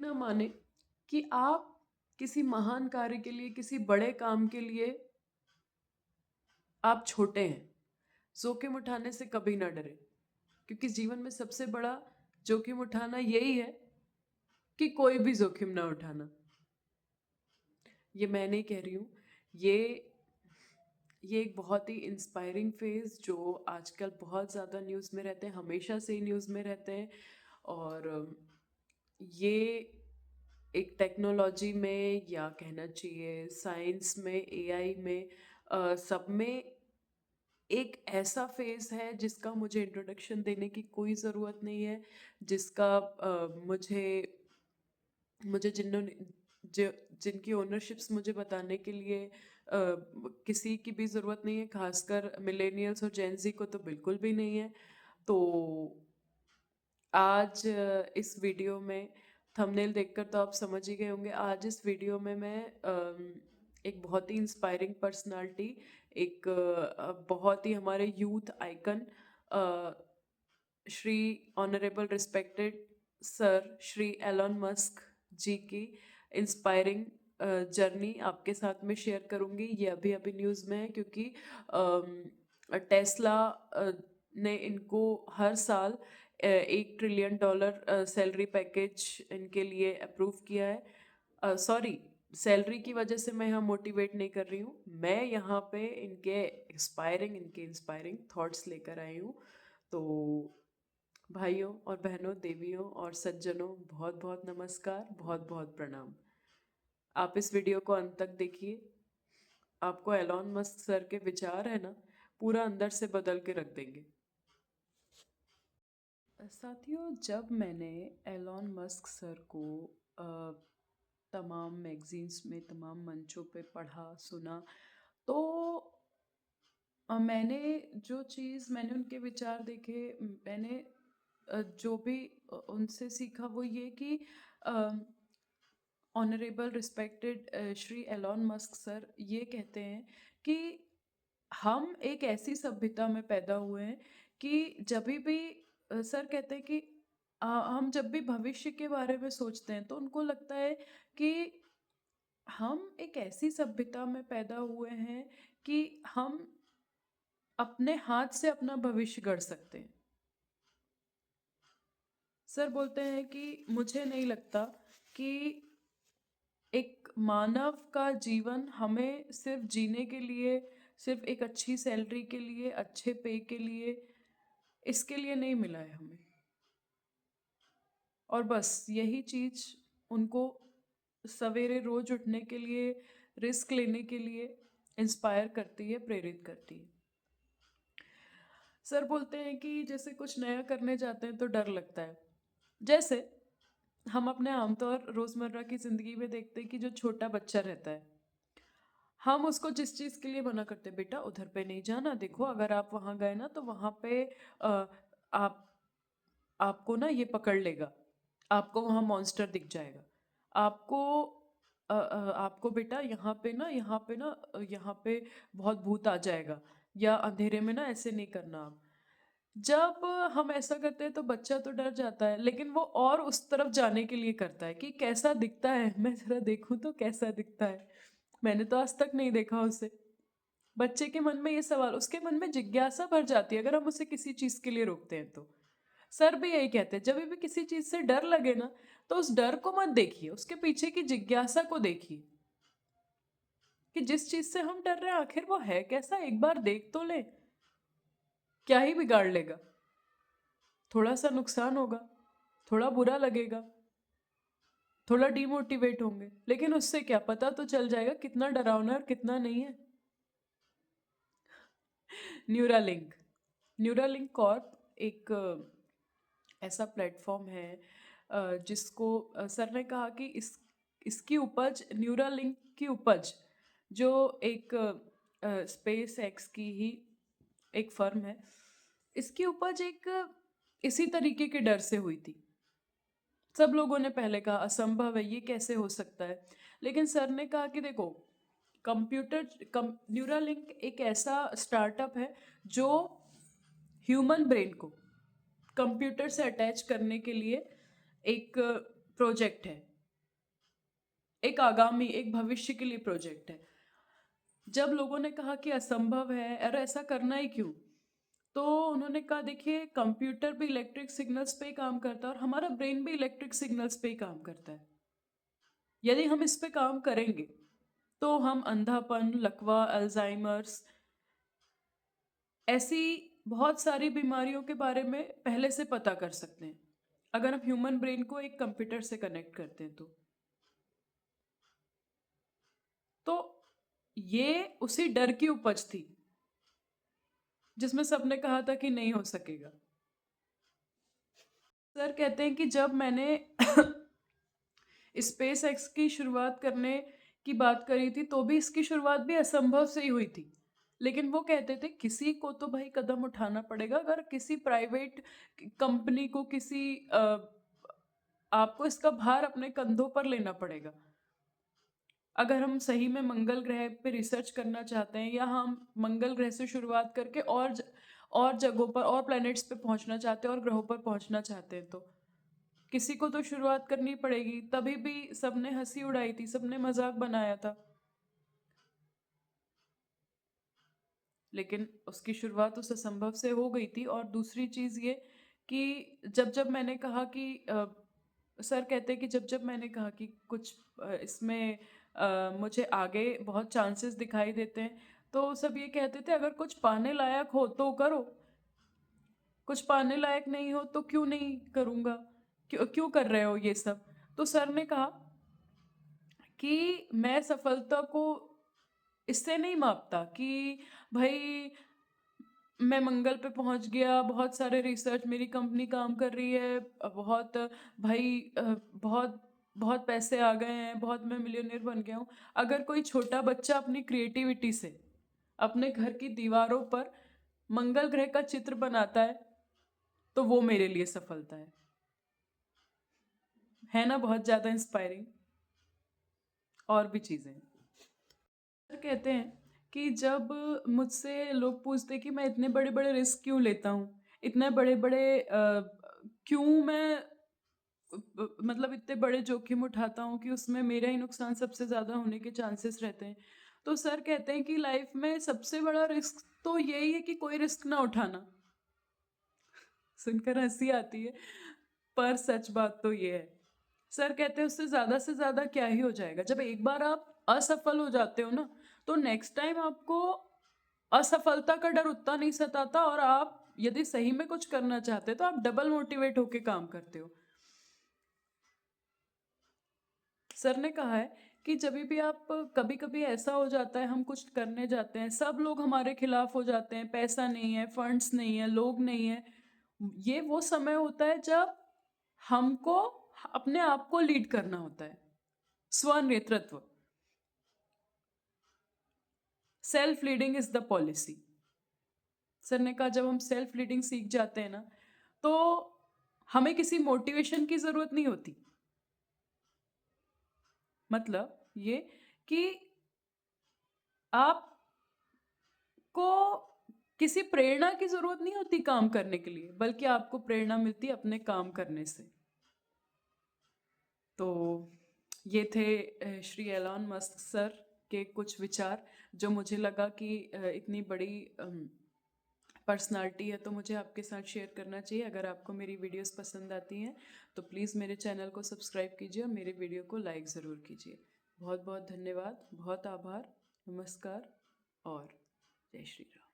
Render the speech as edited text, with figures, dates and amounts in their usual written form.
ना माने कि आप किसी महान कार्य के लिए, किसी बड़े काम के लिए आप छोटे हैं। जोखिम उठाने से कभी ना डरे, क्योंकि जीवन में सबसे बड़ा जोखिम उठाना यही है कि कोई भी जोखिम ना उठाना। ये मैं नहीं कह रही हूँ, ये ये एक बहुत ही इंस्पायरिंग फेज जो आजकल बहुत ज़्यादा न्यूज़ में रहते हैं, हमेशा से ही न्यूज़ में रहते हैं। और ये एक टेक्नोलॉजी में, या कहना चाहिए साइंस में, एआई में, सब में एक ऐसा फेज है जिसका मुझे इंट्रोडक्शन देने की कोई ज़रूरत नहीं है। जिसका मुझे मुझे जिन्होंने जो जिनकी ओनरशिप्स मुझे बताने के लिए किसी की भी ज़रूरत नहीं है, खासकर मिलेनियल्स और जेनजी को तो बिल्कुल भी नहीं है। तो आज इस वीडियो में थंबनेल देखकर तो आप समझ ही गए होंगे। आज इस वीडियो में मैं एक बहुत ही इंस्पायरिंग पर्सनालिटी, एक बहुत ही हमारे youth icon, Shri honourable respected sir Shri Elon Musk ji की इंस्पायरिंग जर्नी आपके साथ में शेयर करूंगी। ये अभी अभी न्यूज़ में है, क्योंकि टेस्ला ने इनको हर साल $1 ट्रिलियन सैलरी पैकेज इनके लिए अप्रूव किया है। सॉरी, सैलरी की वजह से मैं यहाँ मोटिवेट नहीं कर रही हूँ, मैं यहाँ पे इनके इंस्पायरिंग थॉट्स लेकर आई हूँ। तो भाइयों और बहनों, देवियों और सज्जनों, बहुत बहुत नमस्कार, बहुत बहुत प्रणाम। आप इस वीडियो को अंत तक देखिए। आपको एलॉन मस्क सर के विचार है ना, पूरा अंदर से बदल के रख देंगे। साथियों, जब मैंने एलॉन मस्क सर को तमाम मैगजीन्स में, तमाम मंचों पे पढ़ा, सुना, तो मैंने जो चीज़, मैंने उनके विचार देखे, मैंने जो भी उनसे सीखा वो ये कि honourable respected Shri Elon Musk sir ये कहते हैं कि हम एक ऐसी सभ्यता में पैदा हुए हैं कि जब भी सर कहते हैं कि हम जब भी भविष्य के बारे में सोचते हैं तो उनको लगता है कि हम एक ऐसी सभ्यता में पैदा हुए हैं कि हम अपने हाथ से अपना भविष्य गढ़ सकते हैं। सर बोलते हैं कि मुझे नहीं लगता कि एक मानव का जीवन हमें सिर्फ जीने के लिए, सिर्फ एक अच्छी सैलरी के लिए, अच्छे पे के लिए, इसके लिए नहीं मिला है हमें। और बस यही चीज़ उनको सवेरे रोज उठने के लिए, रिस्क लेने के लिए इंस्पायर करती है, प्रेरित करती है। सर बोलते हैं कि जैसे कुछ नया करने जाते हैं तो डर लगता है। जैसे हम अपने आमतौर रोज़मर्रा की ज़िंदगी में देखते हैं कि जो छोटा बच्चा रहता है, हम उसको जिस चीज़ के लिए मना करते हैं, बेटा उधर पे नहीं जाना, देखो अगर आप वहाँ गए ना तो वहाँ पे अ, आप आपको ना ये पकड़ लेगा, आपको वहाँ मॉन्स्टर दिख जाएगा, आपको आपको बेटा यहाँ पे बहुत भूत आ जाएगा, या अंधेरे में ना ऐसे नहीं करना आप। जब हम ऐसा करते हैं तो बच्चा तो डर जाता है, लेकिन वो और उस तरफ जाने के लिए करता है कि कैसा दिखता है, मैं जरा देखूं तो कैसा दिखता है, मैंने तो आज तक नहीं देखा उसे। बच्चे के मन में ये सवाल, उसके मन में जिज्ञासा भर जाती है अगर हम उसे किसी चीज के लिए रोकते हैं तो। सर भी यही कहते हैं, जब भी किसी चीज से डर लगे ना तो उस डर को मत देखिए, उसके पीछे की जिज्ञासा को देखिए कि जिस चीज से हम डर रहे हैं आखिर वो है कैसा, एक बार देख तो ले, क्या ही बिगाड़ लेगा, थोड़ा सा नुकसान होगा, थोड़ा बुरा लगेगा, थोड़ा डिमोटिवेट होंगे, लेकिन उससे क्या, पता तो चल जाएगा कितना डरावना और कितना नहीं है। न्यूरालिंक न्यूरालिंक कॉर्प एक ऐसा प्लेटफॉर्म है जिसको सर ने कहा कि इसकी उपज, न्यूरालिंक की उपज, जो एक स्पेस एक्स की ही एक फर्म है, इसकी उपज एक इसी तरीके के डर से हुई थी। सब लोगों ने पहले कहा असंभव है, ये कैसे हो सकता है, लेकिन सर ने कहा कि देखो, न्यूरालिंक एक ऐसा स्टार्टअप है जो ह्यूमन ब्रेन को कंप्यूटर से अटैच करने के लिए एक प्रोजेक्ट है। एक आगामी, एक भविष्य के लिए प्रोजेक्ट है। जब लोगों ने कहा कि असंभव है, अरे ऐसा करना ही क्यों, तो उन्होंने कहा देखिए कंप्यूटर भी इलेक्ट्रिक सिग्नल्स पे ही काम करता है और हमारा ब्रेन भी इलेक्ट्रिक सिग्नल्स पे ही काम करता है। यदि हम इस पे काम करेंगे तो हम अंधापन, लकवा, अल्जाइमर्स, ऐसी बहुत सारी बीमारियों के बारे में पहले से पता कर सकते हैं अगर हम ह्यूमन ब्रेन को एक कंप्यूटर से कनेक्ट करते हैं तो ये उसी डर की उपज थी जिसमें सबने कहा था कि नहीं हो सकेगा। सर कहते हैं कि जब मैंने स्पेस एक्स की शुरुआत करने की बात करी थी तो भी इसकी शुरुआत भी असंभव से ही हुई थी, लेकिन वो कहते थे किसी को तो भाई कदम उठाना पड़ेगा। अगर किसी प्राइवेट कंपनी को, किसी आपको इसका भार अपने कंधों पर लेना पड़ेगा। अगर हम सही में मंगल ग्रह पे रिसर्च करना चाहते हैं या हम मंगल ग्रह से शुरुआत करके और जगहों पर और प्लैनेट्स पे पहुंचना चाहते हैं और ग्रहों पर पहुंचना चाहते हैं तो किसी को तो शुरुआत करनी पड़ेगी। तभी भी सबने हंसी उड़ाई थी, सबने मजाक बनाया था, लेकिन उसकी शुरुआत उस असंभव से हो गई थी। और दूसरी चीज़ ये कि जब जब मैंने कहा कि सर कहते हैं कि जब जब मैंने कहा कि कुछ इसमें मुझे आगे बहुत चांसेस दिखाई देते हैं तो सब ये कहते थे अगर कुछ पाने लायक हो तो करो, कुछ पाने लायक नहीं हो तो क्यों नहीं करूँगा, क्यों क्यों कर रहे हो ये सब। तो सर ने कहा कि मैं सफलता को इससे नहीं मापता कि भाई मैं मंगल पे पहुंच गया, बहुत सारे रिसर्च मेरी कंपनी काम कर रही है, बहुत भाई बहुत बहुत पैसे आ गए हैं, बहुत मैं मिलियनेयर बन गया हूँ। अगर कोई छोटा बच्चा अपनी क्रिएटिविटी से अपने घर की दीवारों पर मंगल ग्रह का चित्र बनाता है तो वो मेरे लिए सफलता है ना। बहुत ज्यादा इंस्पायरिंग। और भी चीजें सर कहते हैं कि जब मुझसे लोग पूछते कि मैं इतने बड़े बड़े रिस्क क्यों लेता हूँ, इतने बड़े बड़े क्यों मैं मतलब इतने बड़े जोखिम उठाता हूँ कि उसमें मेरा ही नुकसान सबसे ज़्यादा होने के चांसेस रहते हैं, तो सर कहते हैं कि लाइफ में सबसे बड़ा रिस्क तो यही है कि कोई रिस्क ना उठाना। सुनकर हंसी आती है पर सच बात तो ये है। सर कहते हैं उससे से ज़्यादा क्या ही हो जाएगा। जब एक बार आप असफल हो जाते हो ना तो नेक्स्ट टाइम आपको असफलता का डर उतना नहीं सताता और आप यदि सही में कुछ करना चाहते हो तो आप डबल मोटिवेट होके काम करते हो। सर ने कहा है कि जब भी आप कभी कभी ऐसा हो जाता है हम कुछ करने जाते हैं, सब लोग हमारे खिलाफ हो जाते हैं, पैसा नहीं है, फंड्स नहीं है, लोग नहीं है, ये वो समय होता है जब हमको अपने आप को लीड करना होता है, स्व नेतृत्व। Self leading is the policy. Sir ने कहा जब हम सेल्फ लीडिंग सीख जाते हैं ना तो हमें किसी मोटिवेशन की जरूरत नहीं होती। मतलब ये कि आपको किसी प्रेरणा की जरूरत नहीं होती काम करने के लिए, बल्कि आपको प्रेरणा मिलती है अपने काम करने से। तो ये थे श्री एलॉन मस्क सर के कुछ विचार जो मुझे लगा कि इतनी बड़ी पर्सनालिटी है तो मुझे आपके साथ शेयर करना चाहिए। अगर आपको मेरी वीडियोस पसंद आती हैं तो प्लीज़ मेरे चैनल को सब्सक्राइब कीजिए और मेरे वीडियो को लाइक ज़रूर कीजिए। बहुत बहुत धन्यवाद, बहुत आभार, नमस्कार और जय श्री राम।